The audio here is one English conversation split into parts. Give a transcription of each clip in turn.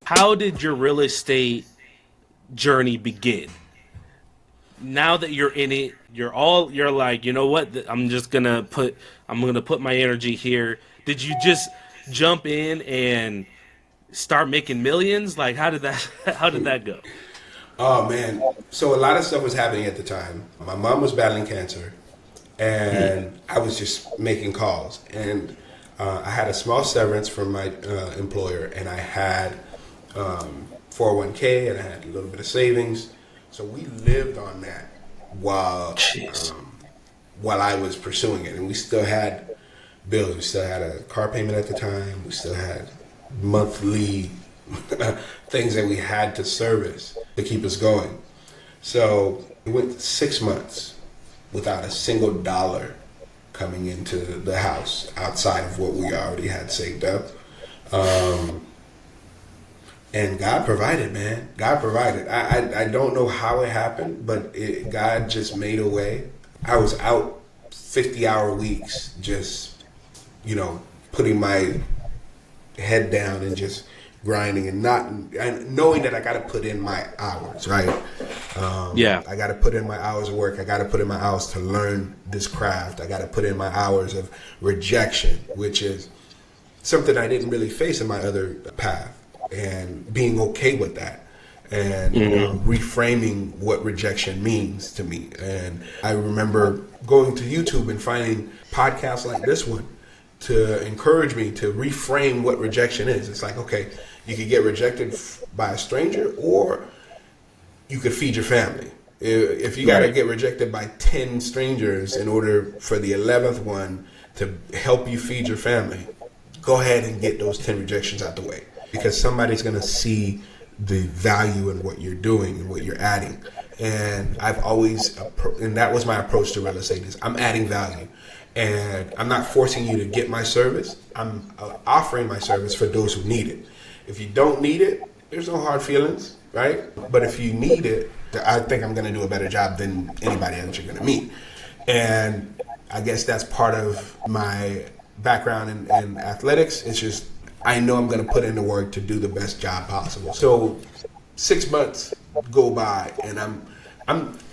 how did your real estate journey begin? Now that you're in it, you're like, you know what? I'm gonna put my energy here. Did you just jump in and start making millions? Like, how did that how did that go? Oh man, so a lot of stuff was happening at the time. My mom was battling cancer, Mm. and I was just making calls. And I had a small severance from my employer, and I had 401k, and I had a little bit of savings. So we lived on that while Jeez. while I was pursuing it, and we still had bills. We still had a car payment at the time. We still had monthly things that we had to service to keep us going. So it went 6 months without a single dollar coming into the house outside of what we already had saved up. And God provided, man. God provided. I don't know how it happened, but God just made a way. I was out 50-hour weeks, just, putting my head down and just grinding and knowing that I got to put in my hours, right? Yeah. I got to put in my hours of work. I got to put in my hours to learn this craft. I got to put in my hours of rejection, which is something I didn't really face in my other path, and being okay with that, and reframing what rejection means to me. And I remember going to YouTube and finding podcasts like this one to encourage me to reframe what rejection is. It's like, okay, you could get rejected by a stranger, or you could feed your family. If you got to Right. get rejected by 10 strangers in order for the 11th one to help you feed your family, go ahead and get those 10 rejections out the way, because somebody's going to see the value in what you're doing and what you're adding. And I've always, and that was my approach to real estate, is I'm adding value. And I'm not forcing you to get my service. I'm offering my service for those who need it. If you don't need it, there's no hard feelings, right? But if you need it, I think I'm going to do a better job than anybody else you're going to meet. And I guess that's part of my background in athletics. It's just, I know I'm going to put in the work to do the best job possible. So 6 months go by, and I'm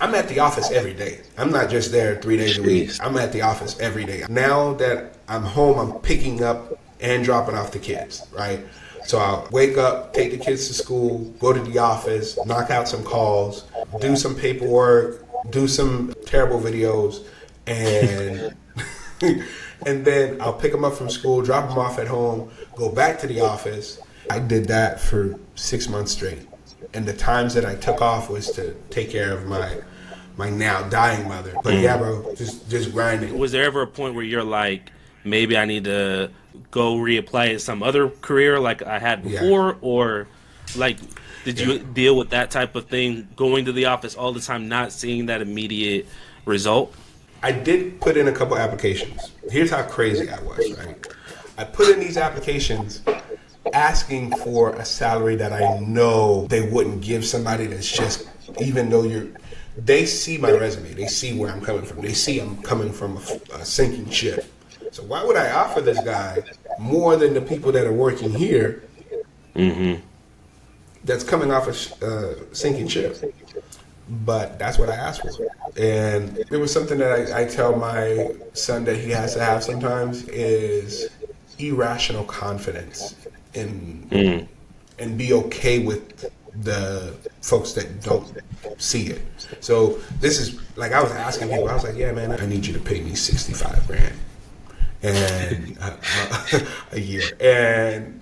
at the office every day. I'm not just there 3 days a week. Jeez. I'm at the office every day. Now that I'm home, I'm picking up and dropping off the kids, right? So I'll wake up, take the kids to school, go to the office, knock out some calls, do some paperwork, do some terrible videos, and and then I'll pick them up from school, drop them off at home, go back to the office. I did that for 6 months straight. And the times that I took off was to take care of my now dying mother. But yeah, bro, just grinding. Was there ever a point where you're like, maybe I need to go reapply at some other career like I had Yeah. before? Or like, did Yeah. you deal with that type of thing, going to the office all the time, not seeing that immediate result? I did put in a couple applications. Here's how crazy I was, right? I put in these applications asking for a salary that I know they wouldn't give somebody that's just, even though they see my resume, they see where I'm coming from. They see I'm coming from a sinking ship. So why would I offer this guy more than the people that are working here that's coming off a sinking ship? But that's what I asked for. And it was something that I tell my son that he has to have sometimes, is irrational confidence, and be okay with the folks that don't see it. So this is like, I was asking people, I was like, yeah, man, I need you to pay me 65 grand and a year. And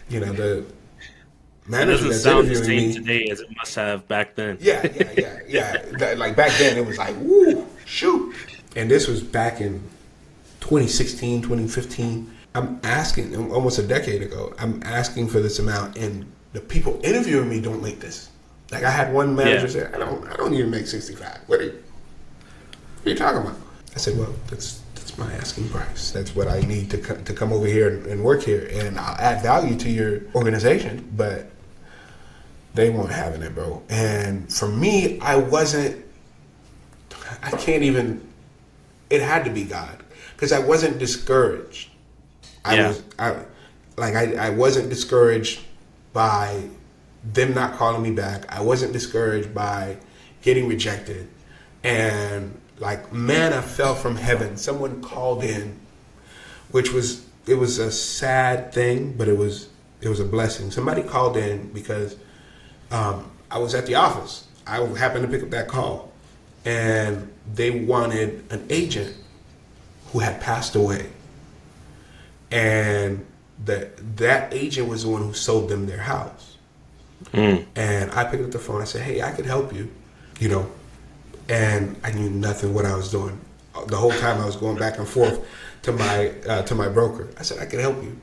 the It manager doesn't that's sound the interviewing same me, today as it must have back then. yeah. Like back then, it was like, woo, shoot. And this was back in 2016, 2015. I'm asking, almost a decade ago, I'm asking for this amount, and the people interviewing me don't make this. Like, I had one manager Yeah. say, I don't even make 65. What are you talking about? I said, well, that's my asking price. That's what I need to come over here and work here, and I'll add value to your organization, but they weren't having it, bro. And for me, it had to be God, because I wasn't discouraged. Yeah. I wasn't discouraged by them not calling me back. I wasn't discouraged by getting rejected. And like manna fell from heaven. Someone called in, which was it was a sad thing, but it was a blessing. Somebody called in because I was at the office. I happened to pick up that call, and they wanted an agent who had passed away, and that agent was the one who sold them their house. And I picked up the phone. I said, "Hey, I could help you," you know, and I knew nothing what I was doing. The whole time I was going back and forth to my broker. I said, "I can help you,"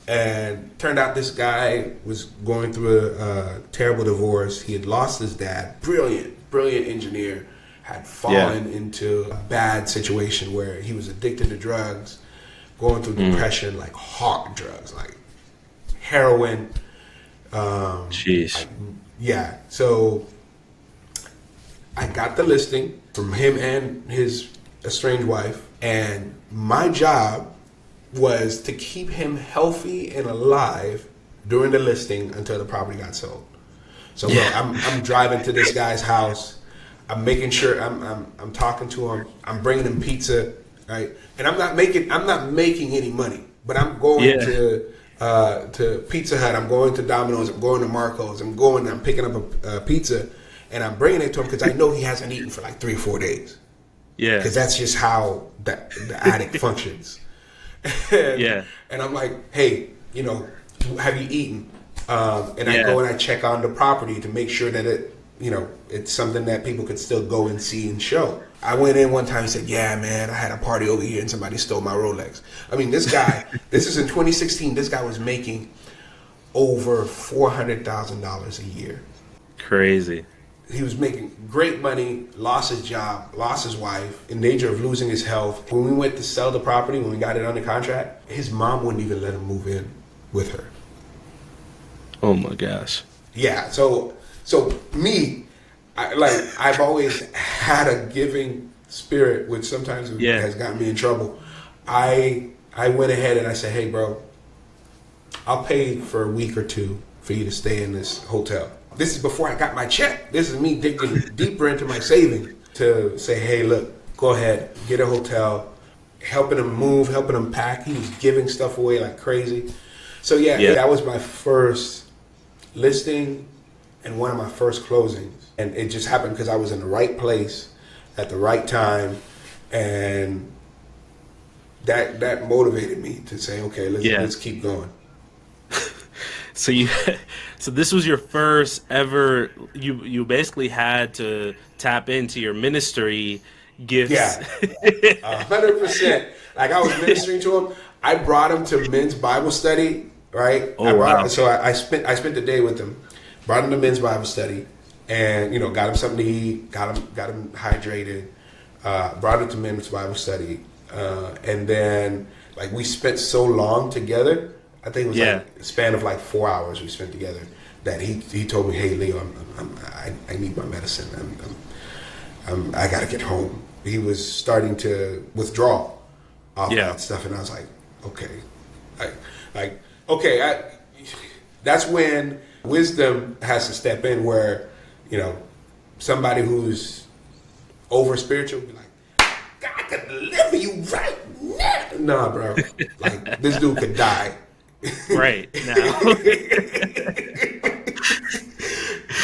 and turned out this guy was going through a terrible divorce. He had lost his dad. Brilliant engineer. Had fallen into a bad situation where he was addicted to drugs, going through depression, like hard drugs, like heroin. Jeez. Yeah. So I got the listing from him and his estranged wife, and my job was to keep him healthy and alive during the listing until the property got sold. So bro, I'm driving to this guy's house. I'm making sure I'm talking to him. I'm bringing him pizza, right? And I'm not making any money, but I'm going to Pizza Hut. I'm going to Domino's. I'm going to Marco's. I'm picking up a pizza, and I'm bringing it to him because I know he hasn't eaten for like 3 or 4 days. Yeah. Because that's just how the addict functions. And I'm like, hey, have you eaten? And I go and I check on the property to make sure that it's something that people could still go and see and show. I went in one time and said, yeah, man, I had a party over here and somebody stole my Rolex. I mean, this guy, this is in 2016, this guy was making over $400,000 a year. Crazy. He was making great money, lost his job, lost his wife, in danger of losing his health. When we went to sell the property, when we got it under contract, his mom wouldn't even let him move in with her. Oh my gosh. Yeah, so me, I've always had a giving spirit, which sometimes has gotten me in trouble. I went ahead and I said, hey, bro, I'll pay for a week or two for you to stay in this hotel. This is before I got my check. This is me digging deeper into my savings to say, hey, look, go ahead, get a hotel, helping him move, helping him pack. He was giving stuff away like crazy. So yeah, that was my first listing and one of my first closings. And it just happened because I was in the right place at the right time. And that motivated me to say, okay, let's keep going. So this was your first ever. You basically had to tap into your ministry gifts. Yeah, 100%. Like I was ministering to him. I brought him to men's Bible study. Right. Oh wow. So I spent the day with him. Brought him to men's Bible study, and got him something to eat. Got him hydrated. Brought him to men's Bible study, and then like we spent so long together. I think it was like a span of like 4 hours we spent together. That he told me, "Hey, Leo, I need my medicine. I gotta get home." He was starting to withdraw off that stuff, and I was like, "Okay, okay." That's when wisdom has to step in, where somebody who's over spiritual be like, "God can deliver you right now." Nah, bro. Like this dude could die. Right now.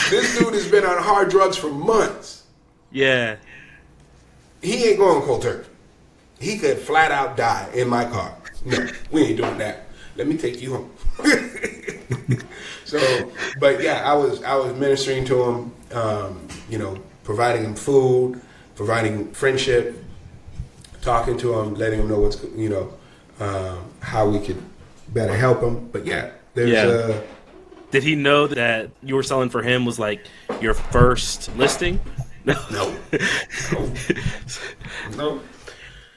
This dude has been on hard drugs for months. Yeah. He ain't going cold turkey. He could flat out die in my car. No, we ain't doing that. Let me take you home. So, but yeah, I was ministering to him, providing him food, providing friendship, talking to him, letting him know what's, how we could better help him. But yeah, there's Did he know that you were selling for him was like your first listing? No.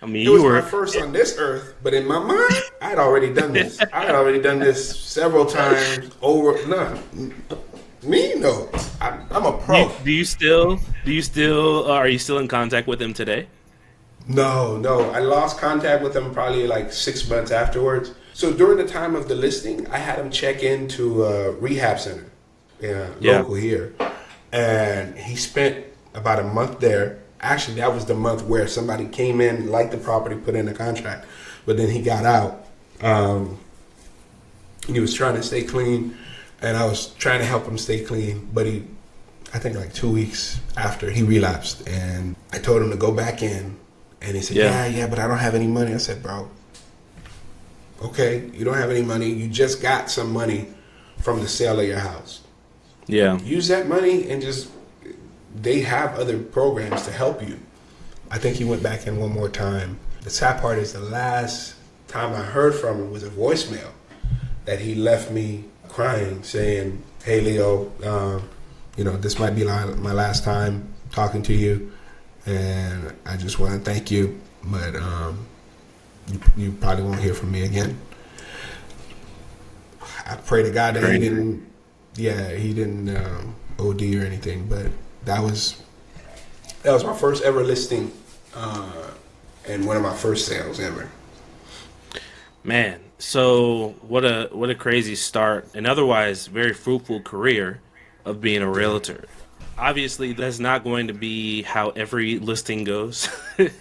I mean, it was my first on this earth, but in my mind, I had already done this. I had already done this several times over. No, me, no. I'm a pro. Do you still are you still in contact with him today? No. I lost contact with him probably like 6 months afterwards. So during the time of the listing, I had him check into a rehab center, Yeah. local here, and he spent about a month there. Actually, that was the month where somebody came in, liked the property, put in a contract, but then he got out. He was trying to stay clean, and I was trying to help him stay clean, but I think like 2 weeks after, he relapsed, and I told him to go back in, and he said, yeah, but I don't have any money. I said, bro, okay, you don't have any money. You just got some money from the sale of your house. Yeah. Use that money and they have other programs to help you. I think he went back in one more time. The sad part is the last time I heard from him was a voicemail that he left me crying, saying, hey, Leo, this might be my last time talking to you, and I just want to thank you, but you probably won't hear from me again. I pray to God that he didn't OD or anything, but that was my first ever listing, and one of my first sales ever. Man, so what a crazy start, and otherwise very fruitful career of being a realtor. Obviously, that's not going to be how every listing goes.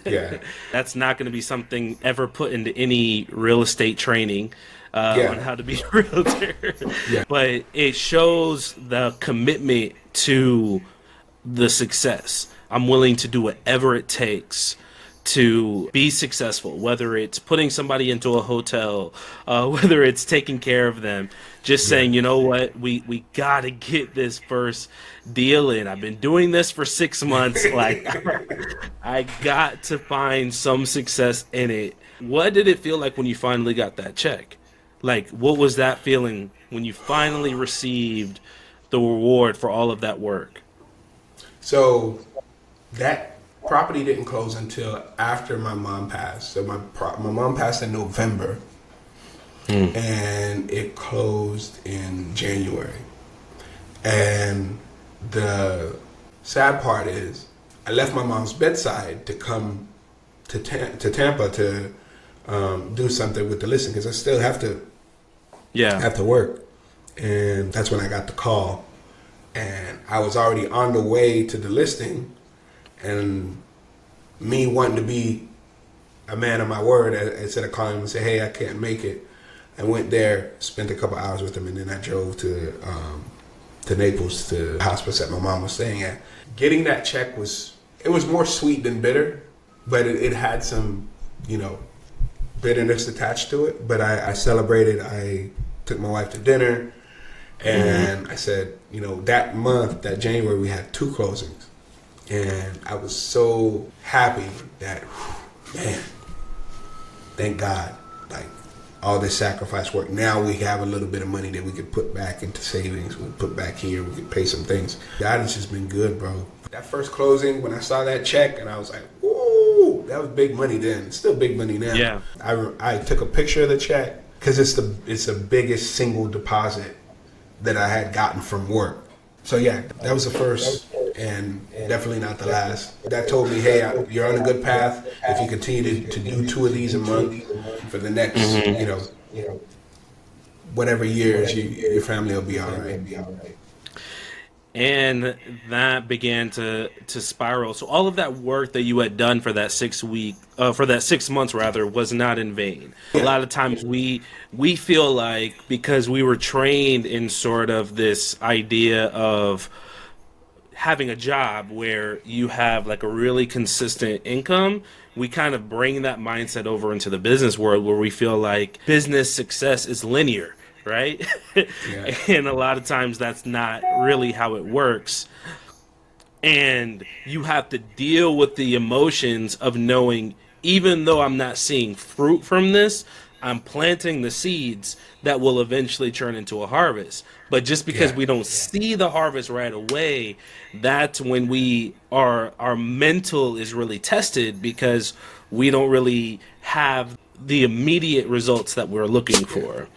Yeah. That's not going to be something ever put into any real estate training on Yeah. how to be a realtor. Yeah. But it shows the commitment to the success. I'm willing to do whatever it takes to be successful, whether it's putting somebody into a hotel, whether it's taking care of them, just saying, you know what, we got to get this first deal in. I've been doing this for 6 months. Like, I got to find some success in it. What did it feel like when you finally got that check? Like, what was that feeling when you finally received the reward for all of that work? So that property didn't close until after my mom passed. So my mom passed in November, and it closed in January. And the sad part is, I left my mom's bedside to come to Tampa to do something with the listing, because I still have to work. And that's when I got the call, and I was already on the way to the listing, and me wanting to be a man of my word, instead of calling him and say, hey, I can't make it, I went there, spent a couple hours with him, and then I drove to Naples, to the hospice that my mom was staying at. Getting that check was more sweet than bitter, but it had some, bitterness attached to it. But I celebrated. I took my wife to dinner, and I said, that month, that January, we had 2 closings. And I was so happy that, man, thank God, like, all this sacrifice work. Now we have a little bit of money that we could put back into savings. We put back here. We could pay some things. God has just been good, bro. That first closing, when I saw that check, and I was like, woo, that was big money then. It's still big money now. Yeah. I took a picture of the check, because it's the biggest single deposit that I had gotten from work. So yeah, that was the first, and definitely not the last. That told me, hey, you're on a good path. If you continue to do 2 of these a month for the next, whatever years, your family will be all right. And that began to spiral. So all of that work that you had done for that 6 months rather, was not in vain. A lot of times we feel like, because we were trained in sort of this idea of having a job where you have like a really consistent income, we kind of bring that mindset over into the business world, where we feel like business success is linear, right? Yeah. And a lot of times that's not really how it works. And you have to deal with the emotions of knowing, even though I'm not seeing fruit from this, I'm planting the seeds that will eventually turn into a harvest. But just because we don't see the harvest right away, that's when our mental is really tested, because we don't really have the immediate results that we're looking for.